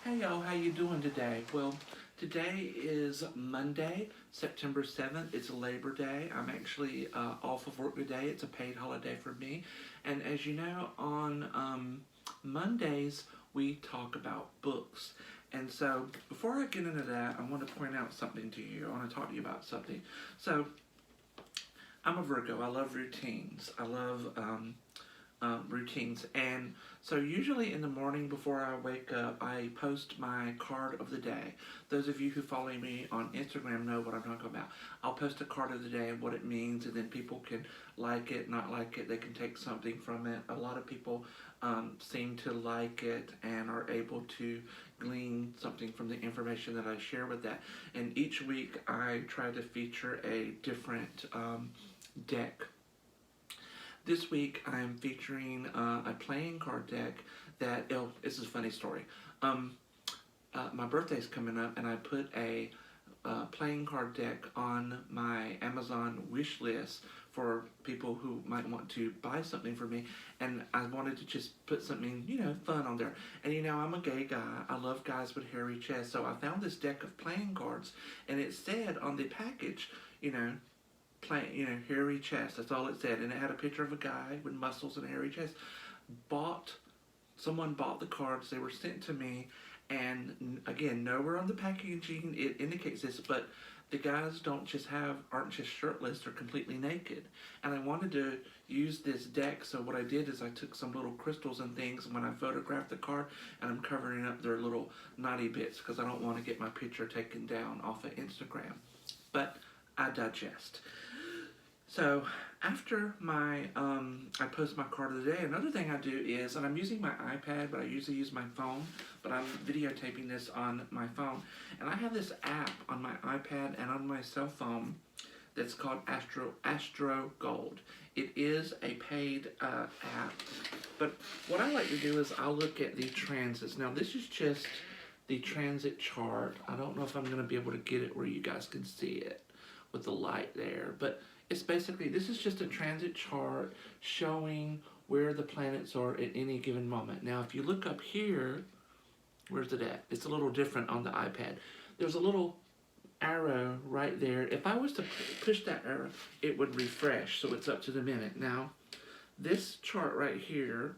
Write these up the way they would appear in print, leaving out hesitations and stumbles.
Hey y'all, how you doing today? Well, today is Monday, September 7th. It's Labor Day. I'm actually off of work today. It's a paid holiday for me. And as you know, on Mondays, we talk about books. And so, before I get into that, I want to point out something to you. I want to talk to you about something. So, I'm a Virgo. I love routines. I love routines. And so usually in the morning before I wake up, I post my card of the day. Those of you who follow me on Instagram know what I'm talking about. I'll post a card of the day and what it means, and then people can like it, not like it. They can take something from it. A lot of people seem to like it and are able to glean something from the information that I share with that. And each week I try to feature a different deck. This week I'm featuring a playing card deck that, oh, this is a funny story. My birthday's coming up and I put a playing card deck on my Amazon wish list for people who might want to buy something for me, and I wanted to just put something, fun on there. And I'm a gay guy. I love guys with hairy chests, so I found this deck of playing cards, and it said on the package, hairy chest. That's all it said, and it had a picture of a guy with muscles and a hairy chest. Someone bought the cards. They were sent to me, and again, nowhere on the packaging it indicates this, but the guys aren't just shirtless or completely naked. And I wanted to use this deck, so what I did is I took some little crystals and things, and when I photographed the card, and I'm covering up their little naughty bits because I don't want to get my picture taken down off of Instagram. But I digest. So after I post my card of the day, another thing I do is, and I'm using my iPad, but I usually use my phone, but I'm videotaping this on my phone, and I have this app on my iPad and on my cell phone that's called Astrological. It is a paid app, but what I like to do is I'll look at the transits. Now this is just the transit chart. I don't know if I'm going to be able to get it where you guys can see it with the light there, but it's basically, this is just a transit chart showing where the planets are at any given moment. Now, if you look up here, where's it at? It's a little different on the iPad. There's a little arrow right there. If I was to push that arrow, it would refresh, so it's up to the minute. Now, this chart right here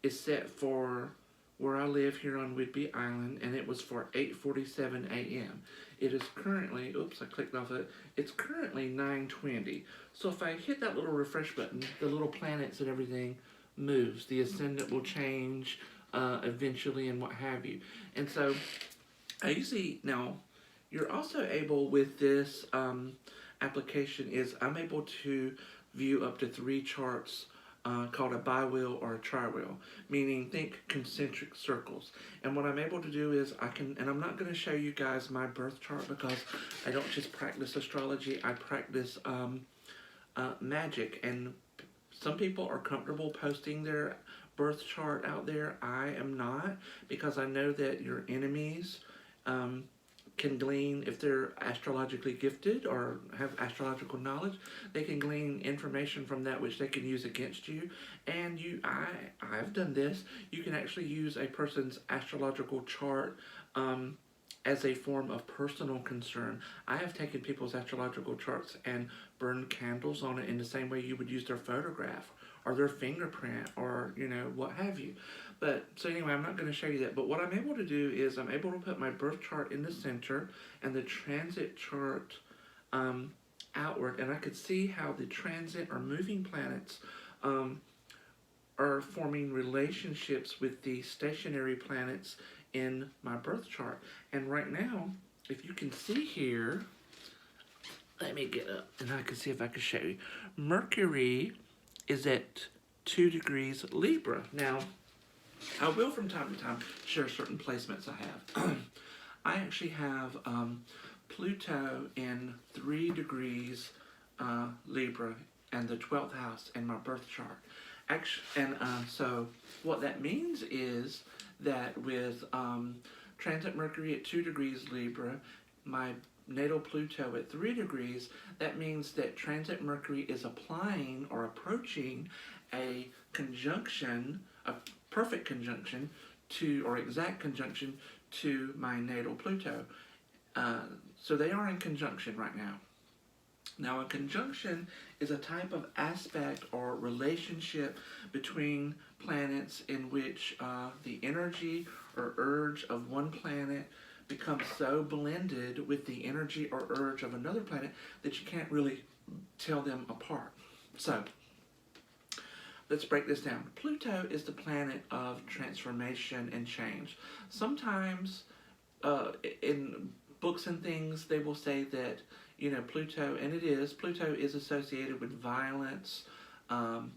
is set for where I live here on Whidbey Island, and it was for 8:47 a.m. It is currently, oops, I clicked off it. It's currently 9:20. So if I hit that little refresh button, the little planets and everything moves. The ascendant will change eventually and what have you. And so now, you're also able with this application is I'm able to view up to 3 charts called a bi-wheel or a tri-wheel, meaning think concentric circles. And what I'm able to do is and I'm not going to show you guys my birth chart because I don't just practice astrology, I practice magic. And some people are comfortable posting their birth chart out there. I am not, because I know that your enemies can glean, if they're astrologically gifted or have astrological knowledge, they can glean information from that which they can use against you. And I've done this. You can actually use a person's astrological chart as a form of personal concern. I have taken people's astrological charts and burned candles on it in the same way you would use their photograph or their fingerprint or, what have you. But, so anyway, I'm not going to show you that. But what I'm able to do is I'm able to put my birth chart in the center and the transit chart outward. And I could see how the transit or moving planets are forming relationships with the stationary planets in my birth chart. And right now, if you can see here, let me get up and I can see if I can show you. Mercury is at 2 degrees Libra. Now, I will from time to time share certain placements I have. I actually have Pluto in 3 degrees Libra and the 12th house in my birth chart. So what that means is that with transit Mercury at 2 degrees Libra, my natal Pluto at 3 degrees, that means that transit Mercury is applying or approaching a conjunction, a perfect conjunction or exact conjunction to my natal Pluto. So they are in conjunction right now. Now, a conjunction is a type of aspect or relationship between planets in which the energy or urge of one planet becomes so blended with the energy or urge of another planet that you can't really tell them apart. So, let's break this down. Pluto is the planet of transformation and change. Sometimes in books and things, they will say that, Pluto, and Pluto is associated with violence and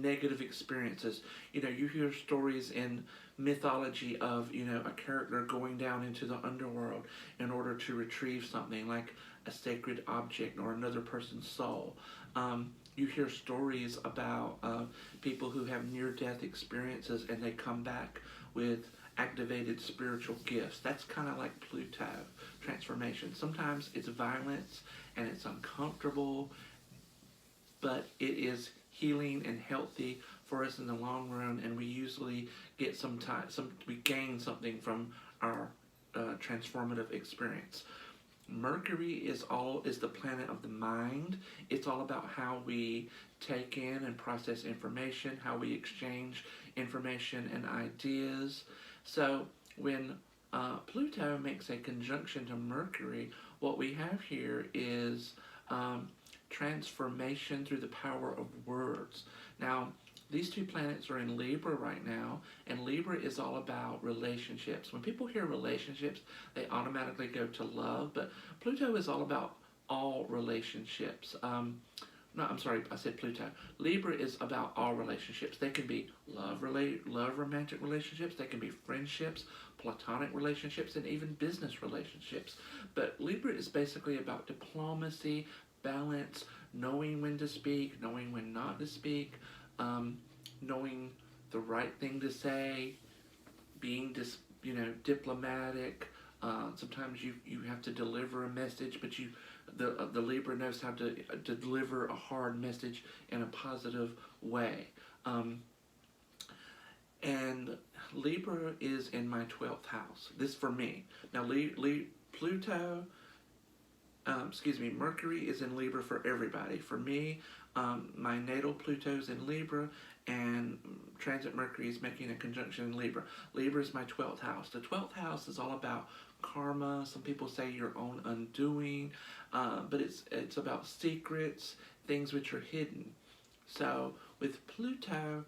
negative experiences. You hear stories in mythology of, a character going down into the underworld in order to retrieve something like a sacred object or another person's soul. You hear stories about people who have near-death experiences and they come back with activated spiritual gifts. That's kind of like Pluto transformation. Sometimes it's violence and it's uncomfortable, but it is healing and healthy for us in the long run, and we usually get we gain something from our transformative experience. Mercury is the planet of the mind. It's all about how we take in and process information, how we exchange information and ideas. So when Pluto makes a conjunction to Mercury, what we have here is transformation through the power of words. Now, these two planets are in Libra right now, and Libra is all about relationships. When people hear relationships, they automatically go to love, but Pluto is all about all relationships. No, I'm sorry, I said Pluto. Libra is about all relationships. They can be love romantic relationships, they can be friendships, platonic relationships, and even business relationships. But Libra is basically about diplomacy, balance, knowing when to speak, knowing when not to speak, knowing the right thing to say, being diplomatic. Sometimes you have to deliver a message, but the Libra knows how to deliver a hard message in a positive way. And Libra is in my 12th house. This for me. Now, Mercury is in Libra for everybody. For me, my natal Pluto's in Libra, and transit Mercury is making a conjunction in Libra. Libra is my 12th house. The 12th house is all about karma. Some people say your own undoing, but it's about secrets, things which are hidden. So with Pluto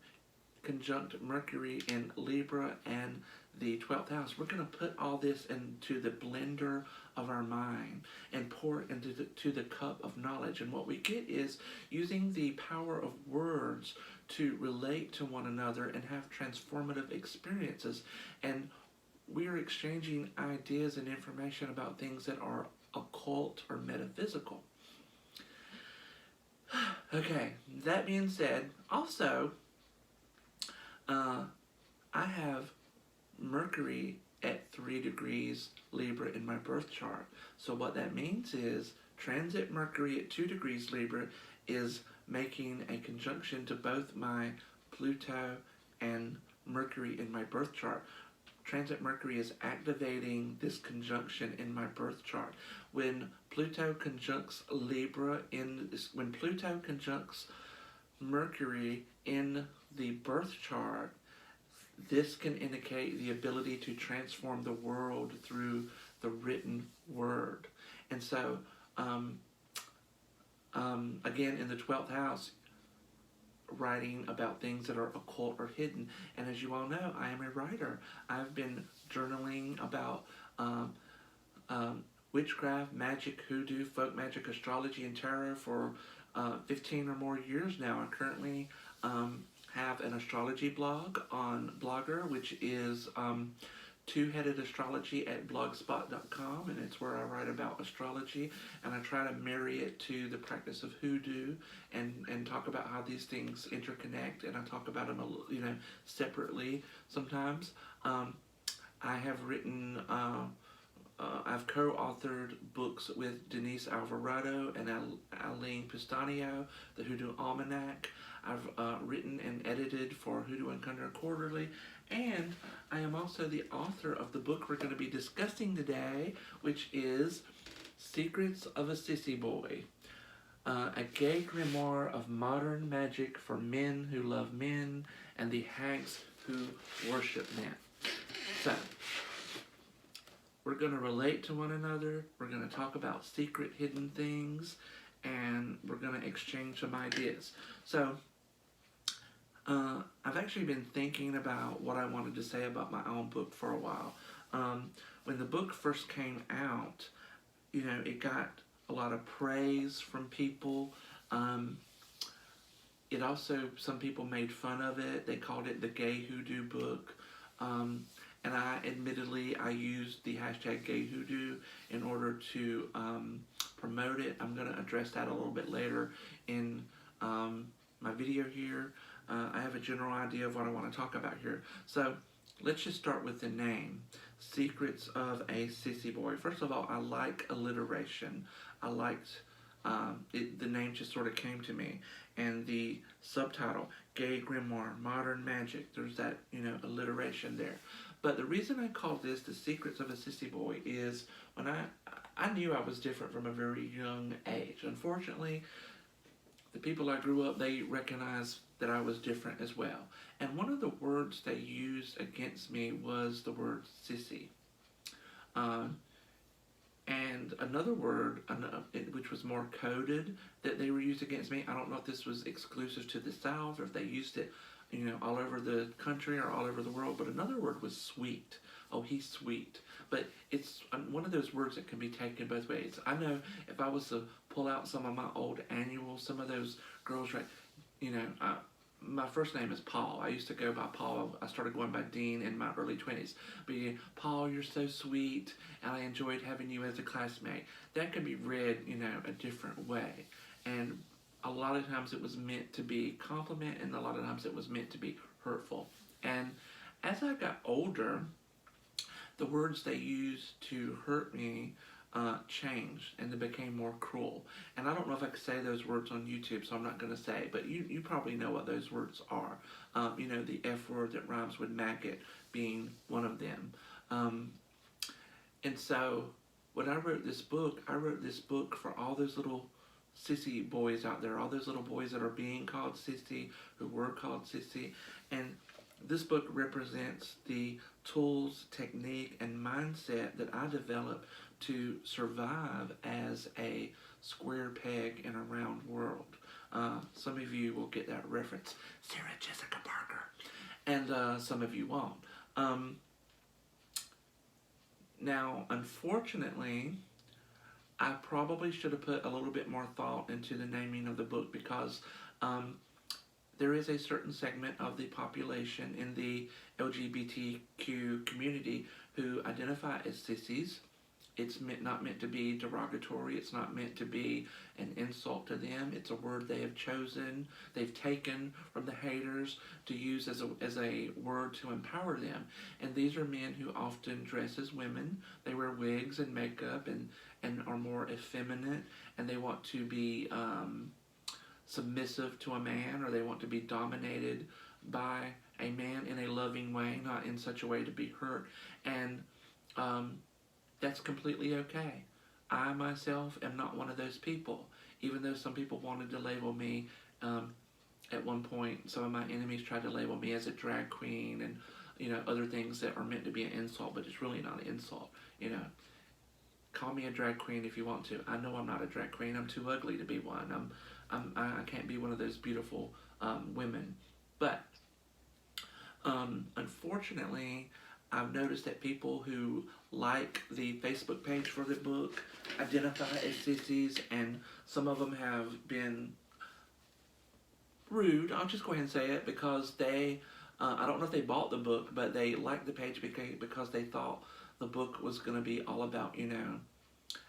conjunct Mercury in Libra and the 12th house, we're going to put all this into the blender of our mind and pour it into the cup of knowledge. And what we get is using the power of words to relate to one another and have transformative experiences. And we are exchanging ideas and information about things that are occult or metaphysical. Okay, that being said, also, I have Mercury at 3 degrees Libra in my birth chart. So what that means is transit Mercury at 2 degrees Libra is making a conjunction to both my Pluto and Mercury in my birth chart. Transit Mercury is activating this conjunction in my birth chart. When Pluto conjuncts Mercury in the birth chart, this can indicate the ability to transform the world through the written word. And so, again, in the 12th house, writing about things that are occult or hidden. And as you all know, I am a writer. I've been journaling about witchcraft, magic, hoodoo, folk magic, astrology, and tarot for 15 or more years now. I currently have an astrology blog on Blogger, which is two-headed astrology at blogspot.com, and it's where I write about astrology, and I try to marry it to the practice of hoodoo and talk about how these things interconnect, and I talk about them separately sometimes. I have written I've co-authored books with Denise Alvarado and Aline Pistanio, The Hoodoo Almanac. I've written and edited for Hoodoo and Thunder Quarterly, And I am also the author of the book we're going to be discussing today, which is Secrets of a Sissy Boy, a gay grimoire of modern magic for men who love men and the hags who worship men. So, we're going to relate to one another, we're going to talk about secret hidden things, and we're going to exchange some ideas. So, I've actually been thinking about what I wanted to say about my own book for a while. When the book first came out, it got a lot of praise from people. It also, some people made fun of it. They called it the gay hoodoo book. And I used the hashtag gay hoodoo in order to promote it. I'm going to address that a little bit later in my video here. I have a general idea of what I want to talk about here. So let's just start with the name, Secrets of a Sissy Boy. First of all, I like alliteration. I liked the name just sort of came to me. And the subtitle, Gay Grimoire, Modern Magic, there's that, alliteration there. But the reason I called this The Secrets of a Sissy Boy is when I knew I was different from a very young age. Unfortunately, the people I grew up, they recognized that I was different as well. And one of the words they used against me was the word sissy. And another word, which was more coded, that they were used against me. I don't know if this was exclusive to the South or if they used it, all over the country or all over the world. But another word was sweet. Oh, he's sweet. But it's one of those words that can be taken both ways. I know if I was to pull out some of my old annuals, some of those girls, right, my first name is Paul. I used to go by Paul. I started going by Dean in my early 20s. But Paul, you're so sweet, and I enjoyed having you as a classmate. That could be read, a different way. And a lot of times it was meant to be compliment, and a lot of times it was meant to be hurtful. And as I got older, the words they used to hurt me changed, and they became more cruel. And I don't know if I could say those words on YouTube, so I'm not going to say, but you probably know what those words are. The F word that rhymes with maggot being one of them. And so when I wrote this book for all those little sissy boys out there, all those little boys that are being called sissy, who were called sissy. And this book represents the tools, technique, and mindset that I developed to survive as a square peg in a round world. Some of you will get that reference, Sarah Jessica Parker, and some of you won't. Now, unfortunately, I probably should have put a little bit more thought into the naming of the book because there is a certain segment of the population in the LGBTQ community who identify as sissies. It's not meant to be derogatory. It's not meant to be an insult to them. It's a word they have chosen, they've taken from the haters to use as a word to empower them. And these are men who often dress as women. They wear wigs and makeup and are more effeminate, and they want to be submissive to a man, or they want to be dominated by a man in a loving way, not in such a way to be hurt. And that's completely okay. I myself am not one of those people, even though some people wanted to label me. At one point, some of my enemies tried to label me as a drag queen and other things that are meant to be an insult, but it's really not an insult. Call me a drag queen if you want to. I know I'm not a drag queen. I'm too ugly to be one. I can't be one of those beautiful women. But unfortunately, I've noticed that people who like the Facebook page for the book identify as sissies, and some of them have been rude. I'll just go ahead and say it because they, I don't know if they bought the book, but they liked the page because they thought the book was going to be all about,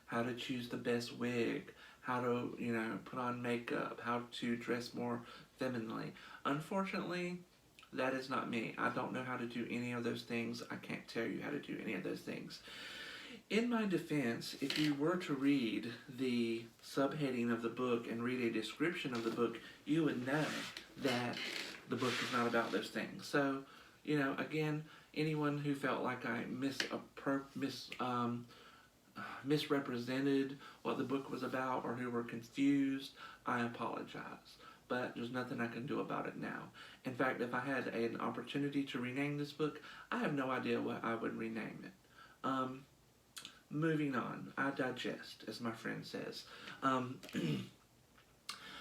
how to choose the best wig, how to, put on makeup, how to dress more femininely. Unfortunately, that is not me. I don't know how to do any of those things. I can't tell you how to do any of those things. In my defense, if you were to read the subheading of the book and read a description of the book, you would know that the book is not about those things. So again, anyone who felt like I misrepresented what the book was about or who were confused, I apologize. But there's nothing I can do about it now. In fact, if I had an opportunity to rename this book, I have no idea what I would rename it. Moving on, I digest, as my friend says.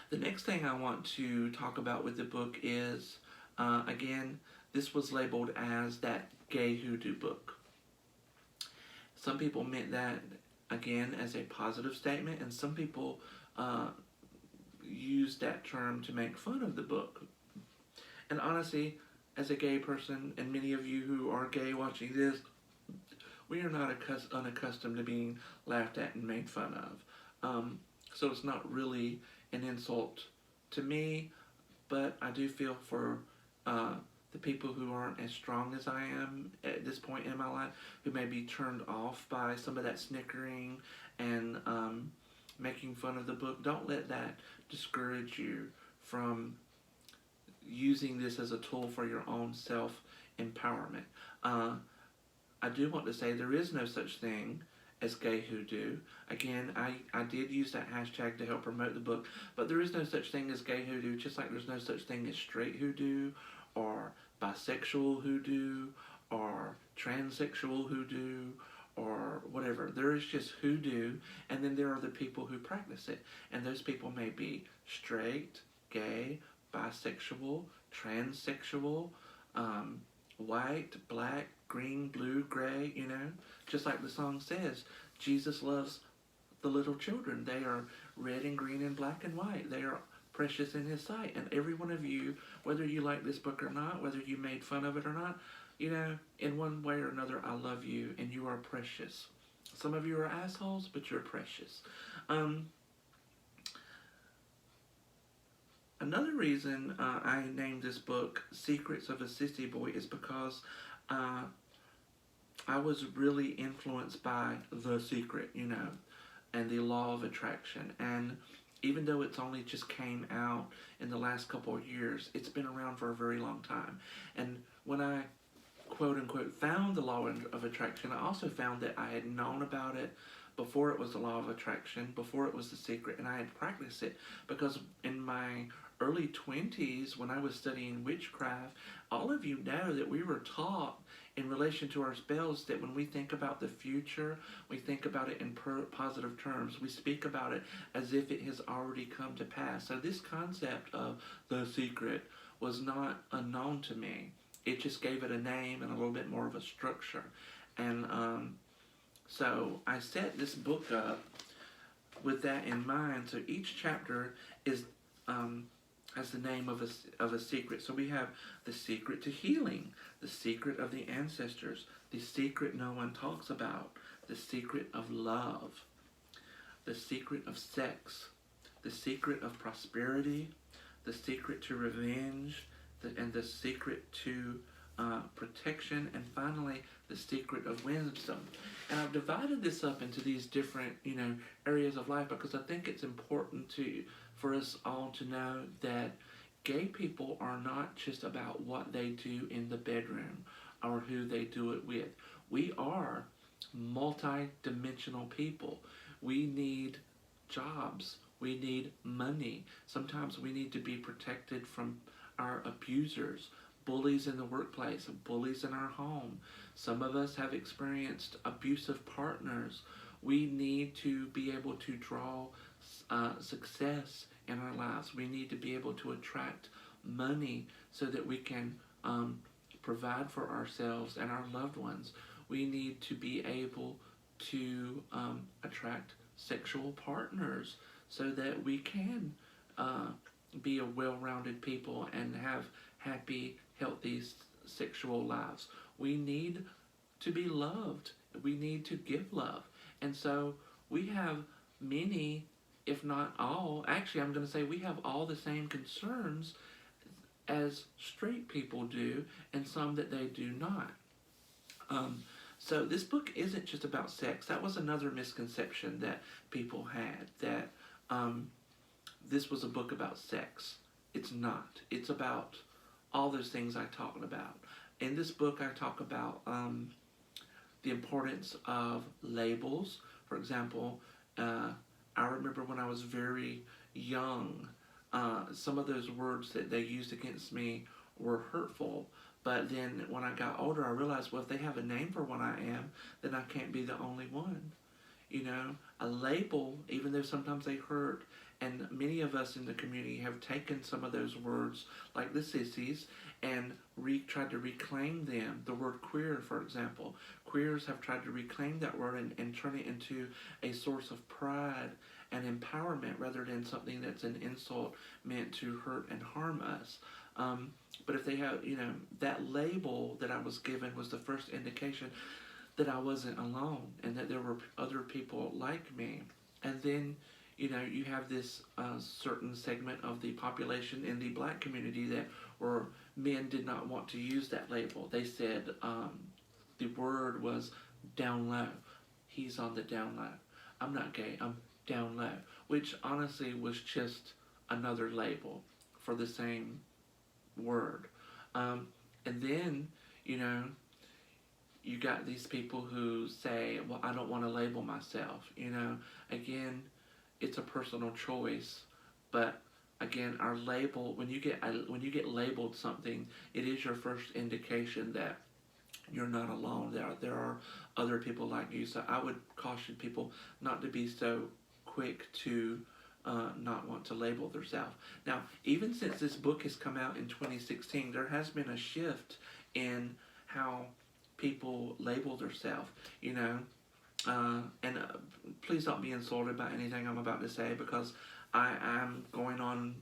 The next thing I want to talk about with the book is, again, this was labeled as that gay hoodoo book. Some people meant that, again, as a positive statement, and some people used that term to make fun of the book. And honestly, as a gay person, and many of you who are gay watching this, we are not unaccustomed to being laughed at and made fun of. So it's not really an insult to me, but I do feel for the people who aren't as strong as I am at this point in my life, who may be turned off by some of that snickering and making fun of the book. Don't let that discourage you from using this as a tool for your own self-empowerment. I do want to say there is no such thing as gay hoodoo. Again, I did use that hashtag to help promote the book, but there is no such thing as gay hoodoo, just like there's no such thing as straight hoodoo, or bisexual hoodoo, or transsexual hoodoo, or whatever. There is just hoodoo, and then there are the people who practice it. And those people may be straight, gay, bisexual, transsexual, white, black, green, blue, gray, just like the song says, Jesus loves the little children. They are red and green and black and white. They are precious in his sight. And every one of you, whether you like this book or not, whether you made fun of it or not, in one way or another, I love you and you are precious. Some of you are assholes, but you're precious. Another reason I named this book Secrets of a Sissy Boy is because I was really influenced by The Secret, and the law of attraction. And even though it's only just came out in the last couple of years, it's been around for a very long time. And when I, quote unquote, found the law of attraction, I also found that I had known about it before it was the law of attraction, before it was The Secret, and I had practiced it. Because in my early 20s, when I was studying witchcraft, all of you know that we were taught in relation to our spells that when we think about the future, we think about it in positive terms. We speak about it as if it has already come to pass. So this concept of The Secret was not unknown to me. It just gave it a name and a little bit more of a structure. And so I set this book up with that in mind. So each chapter is as the name of a secret. So we have the secret to healing, the secret of the ancestors, the secret no one talks about, the secret of love, the secret of sex, the secret of prosperity, the secret to revenge, and the secret to protection, and finally the secret of wisdom. And I've divided this up into these different areas of life because I think it's important for us all to know that gay people are not just about what they do in the bedroom or who they do it with. We are multi-dimensional people. We need jobs. We need money. Sometimes we need to be protected from our abusers, bullies in the workplace, bullies in our home. Some of us have experienced abusive partners. We need to be able to draw success in our lives. We need to be able to attract money so that we can provide for ourselves and our loved ones. We need to be able to attract sexual partners so that we can be a well-rounded people and have happy, healthy sexual lives. We need to be loved. We need to give love. And so we have many, if not all, actually I'm going to say we have all the same concerns as straight people do, and some that they do not. So this book isn't just about sex. That was another misconception that people had, that this was a book about sex. It's not. It's about all those things I talked about. In this book, I talk about the importance of labels. For example, I remember when I was very young, some of those words that they used against me were hurtful. But then when I got older, I realized, well, if they have a name for what I am, then I can't be the only one. You know, a label, even though sometimes they hurt, and many of us in the community have taken some of those words, like the sissies, and tried to reclaim them. The word queer, for example. Queers have tried to reclaim that word and turn it into a source of pride and empowerment rather than something that's an insult meant to hurt and harm us. But if they have, that label that I was given was the first indication that I wasn't alone and that there were other people like me. And then, you have this certain segment of the population in the black community that where men did not want to use that label. They said the word was down low. He's on the down low. I'm not gay, I'm down low. Which honestly was just another label for the same word. And then, you got these people who say, well, I don't want to label myself. Again, it's a personal choice, but again, our label, when you get labeled something, it is your first indication that you're not alone. There are other people like you. So I would caution people not to be so quick to not want to label themselves. Now, even since this book has come out in 2016, there has been a shift in how people label themselves, and please don't be insulted by anything I'm about to say, because I am going on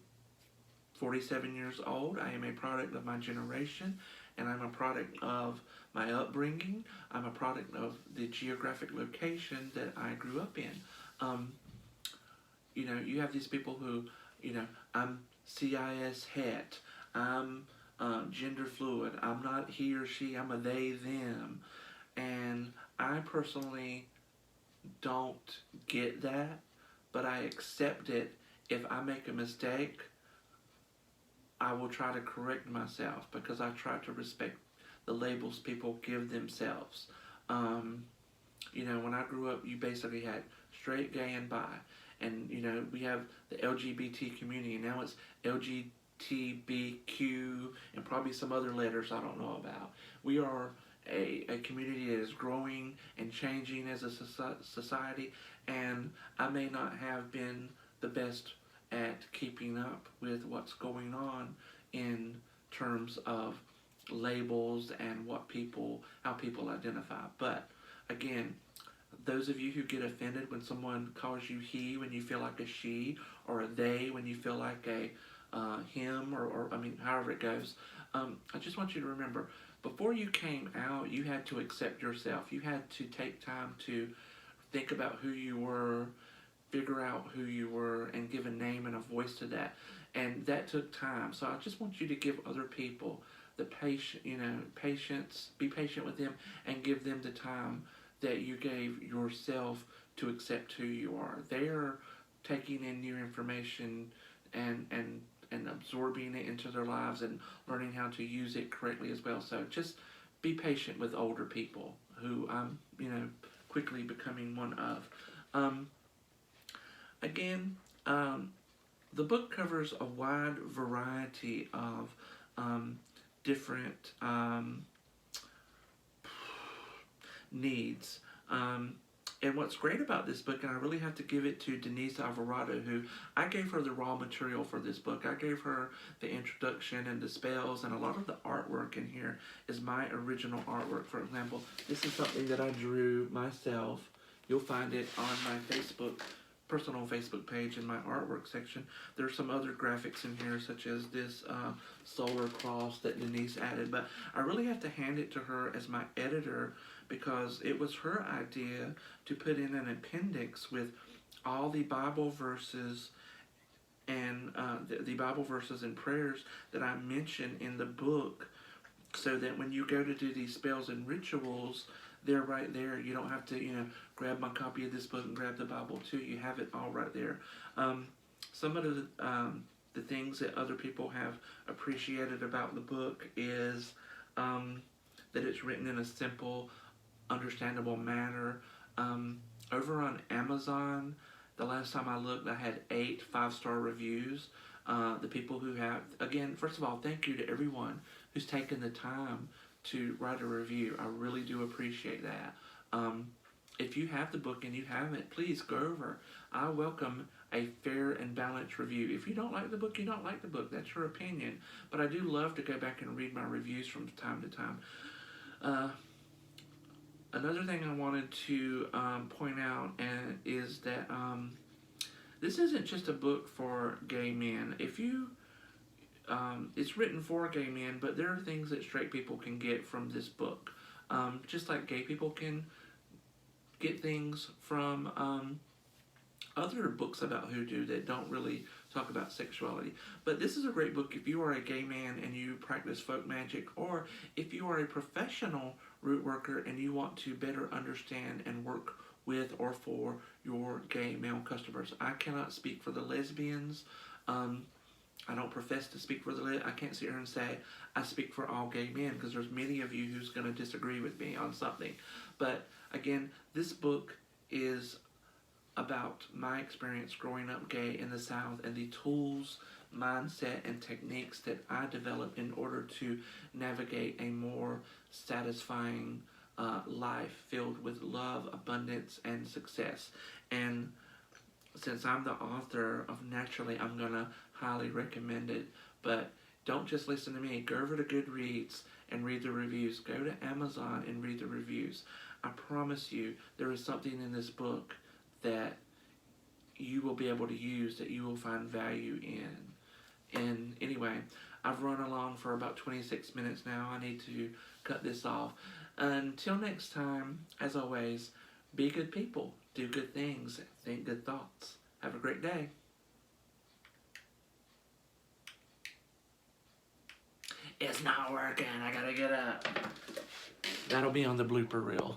47 years old. I am a product of my generation, and I'm a product of my upbringing. I'm a product of the geographic location that I grew up in. You have these people who, I'm CIS het, I'm gender fluid, I'm not he or she, I'm a they, them. And I personally don't get that, but I accept it. If I make a mistake, I will try to correct myself because I try to respect the labels people give themselves. When I grew up, you basically had straight, gay, and bi. And, we have the LGBT community, and now it's LGBTQ and probably some other letters I don't know about. We are a community that is growing and changing as a society, and I may not have been the best at keeping up with what's going on in terms of labels and how people identify. But again, those of you who get offended when someone calls you he when you feel like a she, or a they when you feel like a him, or however it goes, I just want you to remember, before you came out, you had to accept yourself. You had to take time to think about who you were, figure out who you were, and give a name and a voice to that. And that took time. So I just want you to give other people the patience, be patient with them, and give them the time that you gave yourself to accept who you are. They are taking in new information and absorbing it into their lives and learning how to use it correctly as well. So just be patient with older people, who I'm, quickly becoming one of. Again, the book covers a wide variety of different needs. And what's great about this book, and I really have to give it to Denise Alvarado, who I gave her the raw material for this book. I gave her the introduction and the spells, and a lot of the artwork in here is my original artwork. For example, this is something that I drew myself. You'll find it on my personal Facebook page in my artwork section. There's some other graphics in here, such as this solar cross that Denise added, but I really have to hand it to her as my editor, because it was her idea to put in an appendix with all the Bible verses and the Bible verses and prayers that I mention in the book, so that when you go to do these spells and rituals, they're right there. You don't have to, grab my copy of this book and grab the Bible too. You have it all right there. Some of the things that other people have appreciated about the book is that it's written in a simple, understandable manner. Over on Amazon, the last time I looked, I had 8 5-star reviews. The people who have, again, first of all, thank you to everyone who's taken the time to write a review. I really do appreciate that. If you have the book and you haven't, please go over. I welcome a fair and balanced review. If you don't like the book, you don't like the book. That's your opinion. But I do love to go back and read my reviews from time to time. Another thing I wanted to point out is that this isn't just a book for gay men. If you, it's written for gay men, but there are things that straight people can get from this book. Just like gay people can get things from other books about hoodoo that don't really talk about sexuality. But this is a great book if you are a gay man and you practice folk magic, or if you are a professional root worker and you want to better understand and work with or for your gay male customers. I cannot speak for the lesbians. I don't profess to speak for the I can't sit here and say I speak for all gay men, because there's many of you who's going to disagree with me on something. But again, this book is about my experience growing up gay in the South and the tools, mindset, and techniques that I developed in order to navigate a more satisfying life filled with love, abundance, and success. And since I'm the author of Naturally, I'm going to highly recommend it. But don't just listen to me. Go over to Goodreads and read the reviews. Go to Amazon and read the reviews. I promise you there is something in this book that you will be able to use, that you will find value in. And anyway, I've run along for about 26 minutes now. I need to cut this off. Until next time, as always, be good people, do good things, think good thoughts. Have a great day. It's not working. I gotta get up. That'll be on the blooper reel.